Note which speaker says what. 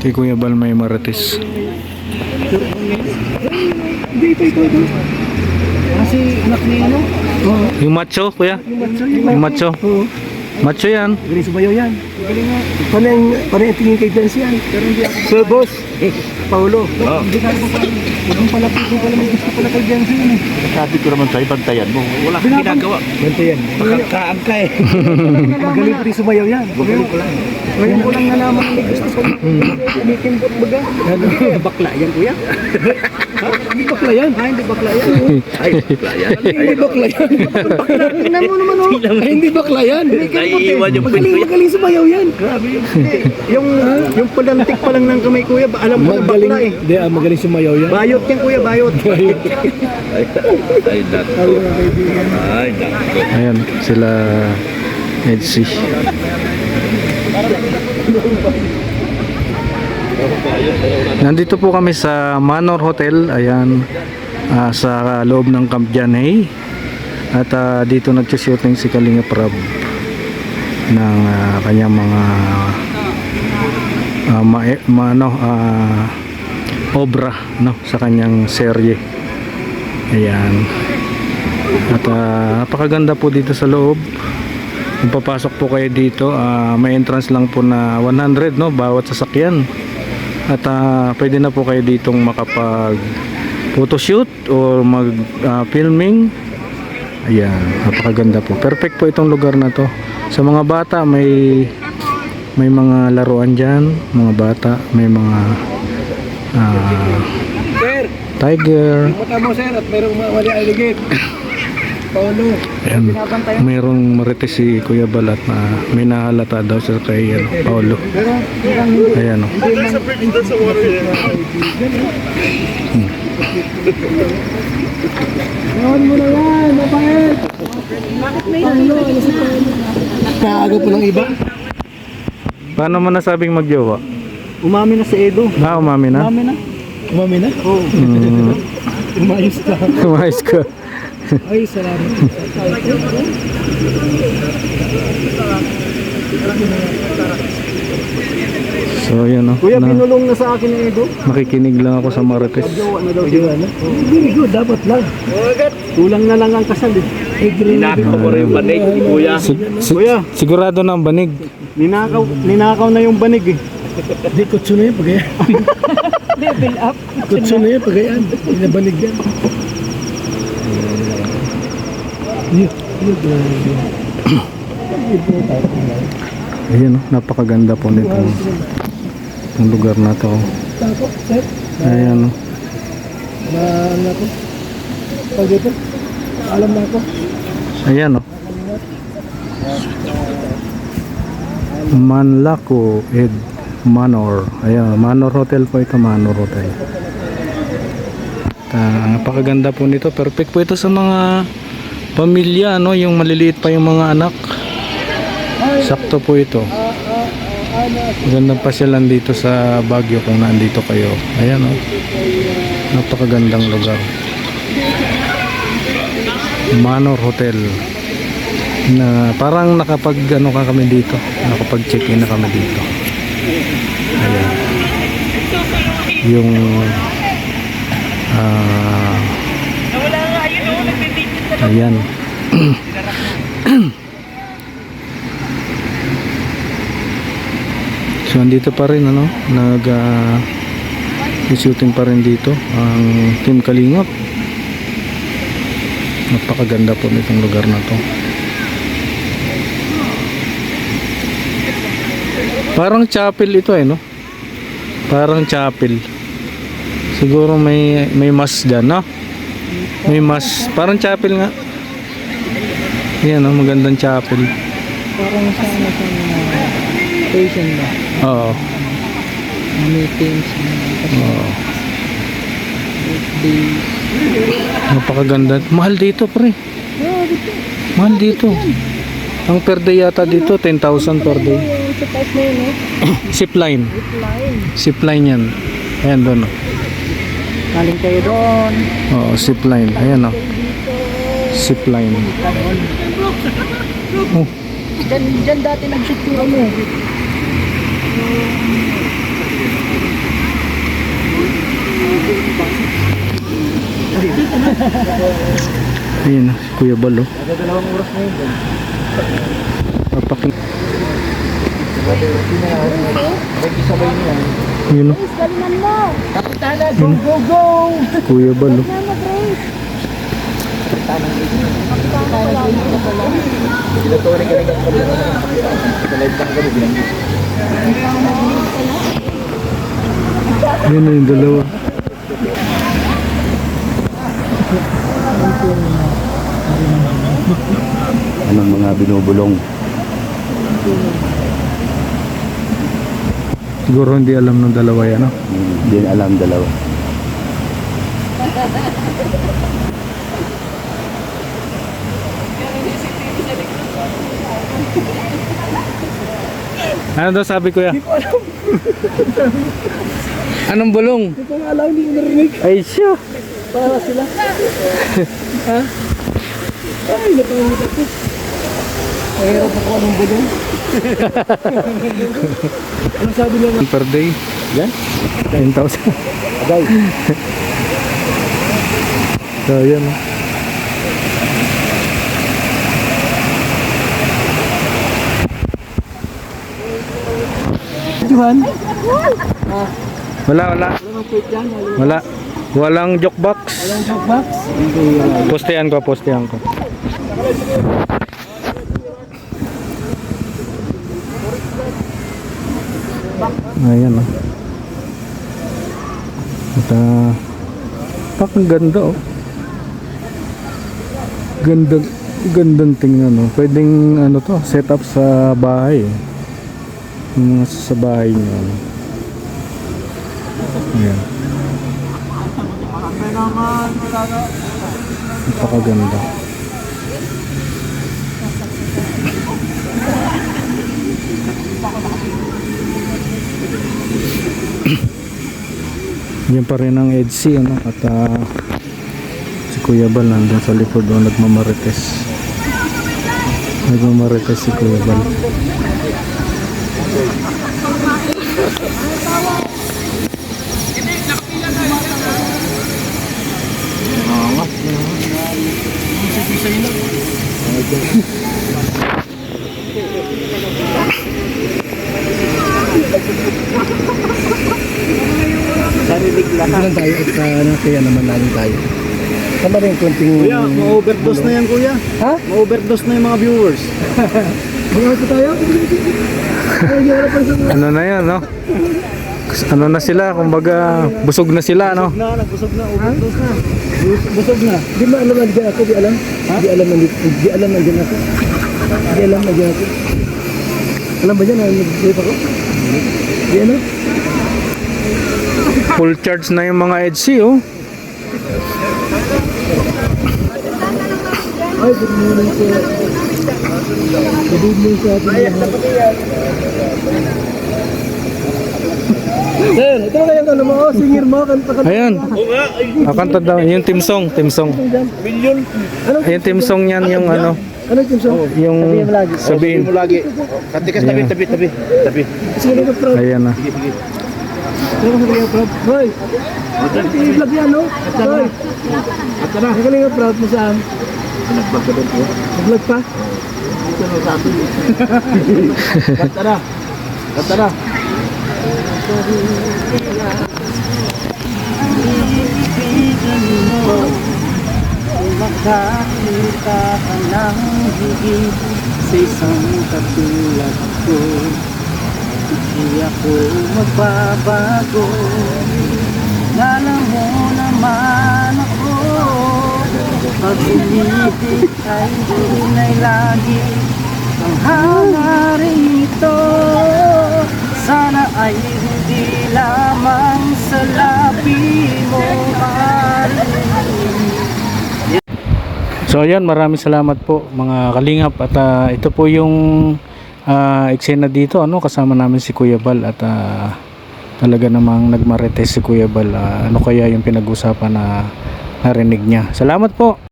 Speaker 1: Kay Kuya Bal may Marites.
Speaker 2: Ito. Kasi anak ni ano? Oo.
Speaker 1: Yung macho, Kuya? Yung macho.
Speaker 2: Oo.
Speaker 1: Macho yan.
Speaker 2: Galing sumayaw yan. Galing nga. Paano yung tingin kay Dance yan? Pero hindi ako. Sir Boss. Paulo. Hindi ka pa pala. Huwag pala po pala may gusto pala kay Dance yun eh.
Speaker 3: Sabi ko naman sa'yo, bantayan mo. Wala kang ginagawa.
Speaker 2: Bantayan. Makakaang ka eh. Magaling pa rin sumayaw yan. Magaling ko lang. Ngayon ko lang nalaman na may gusto pala. Kumikimbot baga. Bakla yan kuya? Hindi bakla yan. Hindi bakla yan.
Speaker 3: Ay, bakla yan.
Speaker 2: Hindi bakla yan. Tingnan mo naman oh. Hindi bakla yan.
Speaker 3: Naiiwan yung
Speaker 2: Magaling sumayaw yan. Grabe yun. Yung palantik pa lang ng kamay kuya, alam mo na bakla eh. Hindi, magaling sumayaw yan. Bayot yan kuya, bayot.
Speaker 3: Ay, nato. Ay, nato.
Speaker 1: Ayan, sila Edsi. Nandito po kami sa Manor Hotel. Ayan, sa loob ng Camp Janay. At dito nag-shooting si Kalinga Prab ng kanyang mga obra no, sa kanyang serye. Ayan. At napakaganda po dito sa loob. Kung papasok po kayo dito, may entrance lang po na 100 no, bawat sasakyan. At pwede na po kayo ditong makapag photoshoot o mag filming. Ayan, napakaganda po. Perfect po itong lugar na to. Sa mga bata, may mga laruan dyan. Mga bata, may mga
Speaker 2: Sir,
Speaker 1: tiger.
Speaker 2: mata mo sir at mayroong mawali aligid. Paulo.
Speaker 1: Ayan, mayroong Marites si Kuya Balat na may nahalata daw sa kay Paulo. Ayan o.
Speaker 2: Gawin mo na yan, mapahit. Bakit may Paulo, ano si Paulo? Kaaga po ng iba.
Speaker 1: Paano mo nasabing magjowa?
Speaker 2: Umami na si Edo.
Speaker 1: Umami na?
Speaker 2: Umami na? Umami na? Oo. Umayos ka.
Speaker 1: Umayos ka.
Speaker 2: Ay, salamat.
Speaker 1: So yun o.
Speaker 2: Kuya, pinulong na sa akin ni Edo.
Speaker 1: Makikinig lang ako sa Marites.
Speaker 2: Jowa na daw siya. Very good, dapat lang. Kulang na lang ang kasal eh.
Speaker 3: Ninakaw ko rin yung banig, kuya.
Speaker 2: Kuya,
Speaker 1: Sigurado na ang banig.
Speaker 2: ninakaw na yung banig eh. Hindi, kutso na yan pagayan. Level up. Kutso na yan pagayan. Pinabanig yan.
Speaker 1: Ayan o, napakaganda po nitong lugar na to. Ayan o.
Speaker 2: Ano ako? Pag dito, alam na ako.
Speaker 1: Ayan o. Manlaco Ed Manor. Ayan, Manor Hotel po ito, Manor Hotel. Napakaganda po nito. Perfect po ito sa mga pamilya, no? Yung maliliit pa yung mga anak. Sakto po ito. Magandang pasyalan dito sa Baguio kung nandito kayo. Ayan o. Napakagandang lugar. Manor Hotel. Na parang nakapag ano ka kami dito. Nakapag check-in na kami dito. Ayan. Yung ayan. So andito pa rin ano, shooting pa rin dito ang Team Kalingap. Napakaganda po nitong lugar na to. Parang chapel ito eh, no? Parang chapel. Siguro may mass dyan, no? May mass. Parang chapel nga. Yan, no? Magandang chapel.
Speaker 2: Parang sa ano sa station ba?
Speaker 1: Oo.
Speaker 2: Meetings.
Speaker 1: Oo.
Speaker 2: Birthdays.
Speaker 1: Napakaganda. Mahal dito, pre. Mahal dito. Ang per day yata dito, 10,000 per day.
Speaker 2: Sa taas na yun,
Speaker 1: Zipline.
Speaker 2: Zipline.
Speaker 1: Zipline yan. Ayan doon, no?
Speaker 2: Galing kayo doon.
Speaker 1: Oo, zipline. Ayan, no? Zipline. Oh.
Speaker 2: Diyan dati nag-shoot yung ano.
Speaker 1: Ayun, si Kuya Bal, oh.
Speaker 2: Dalawang oras na yun.
Speaker 1: Papaking.
Speaker 2: Sabay niya.
Speaker 1: Yun, oh.
Speaker 4: Galingan mo!
Speaker 2: Kapitana, go, go, go!
Speaker 1: Kuya Bal, oh.
Speaker 4: Ano, Grace?
Speaker 2: Pinatuloy ka lang ang sa live lang kami binanggit.
Speaker 1: Yun na yung dalawa.
Speaker 3: Anong mga binubulong?
Speaker 1: Siguro hindi alam ng dalawa yan, no?
Speaker 3: Hindi na alam dalawa.
Speaker 1: Ano daw sabi, Kuya? Anong bulong?
Speaker 2: Hindi ko nga alam, hindi ko narinig.
Speaker 1: Ay, siya.
Speaker 2: Para sila. Ha? Ay, napangit ako. Mahirap ako anong bulong. Ano sabi niya?
Speaker 1: Per day?
Speaker 2: Yan?
Speaker 1: 10,000.
Speaker 2: Agay.
Speaker 1: So, yan, oh.
Speaker 2: Juhan?
Speaker 1: Wala, wala.
Speaker 2: Walang plate yan?
Speaker 1: Wala. Walang joke box.
Speaker 2: Walang joke box?
Speaker 1: Postehan ko. Ayan, oh. At ang ganda, oh. Gandang tingnan, oh. Pwedeng ano to, set up sa bahay, eh. Yung mga sa bahay niyo, ano. Ayan. Napakaganda. Yan pa rin ang EDC, ano, at si Kuya Bal nandun sa likod doon nagmamarites si Kuya Bal.
Speaker 2: Sarilig lang. Ito lang tayo at nakaya naman namin tayo. Tama rin konting...
Speaker 5: Kuya, ma-overdose na yan kuya.
Speaker 2: Ha?
Speaker 5: Ma-overdose na yung mga viewers.
Speaker 2: Bukas na tayo? Ay, wala pa sa...
Speaker 1: Ano na yan, no? Ano na sila, kumbaga busog na sila, no?
Speaker 5: Nagbusog na, overdose na.
Speaker 2: Busog na. Di ba alam nandiyan ako? Di alam? Di alam nandiyan ako. Di alam nandiyan ako. Alam ba dyan na nag-trip ako? Di ano?
Speaker 1: Full charge na yung mga EDC, oh.
Speaker 2: Ay, good morning po. Good evening sa ating lahat. Sir, ito kayang ano mo, singer mo, kanta ka.
Speaker 1: Ayan, kanta daw, yung team song.
Speaker 5: Million.
Speaker 1: Yung team song niyan, yung ano,
Speaker 2: Ano yung song?
Speaker 1: yung
Speaker 5: Sabihin mo lagi. Katikas tabi,
Speaker 1: Yeah.
Speaker 5: tabi.
Speaker 2: Sige ka, Prof.
Speaker 1: ayan na.
Speaker 5: Sige.
Speaker 2: Sige ka, Prof. Hoy! I-vlog yan, no? Hoy!
Speaker 5: At na.
Speaker 2: Sige ka, Prof. Mo saan?
Speaker 5: Nagbago doon po.
Speaker 2: Vlog pa?
Speaker 5: Ito na sa atin. Kanta na.
Speaker 2: Makakita ka ng higit sa isang katulad ko. Hindi ako magbabago. Alam mo naman ako, pag umibig ay tunay lagi ang hangarin ito. Sana ay hindi lamang sa labi mo
Speaker 1: So ayan, maraming salamat po mga kalingap at ito po yung eksena dito, ano, kasama namin si Kuya Bal at talaga namang nagmarites si Kuya Bal. Ano kaya yung pinag-usapan na narinig niya. Salamat po.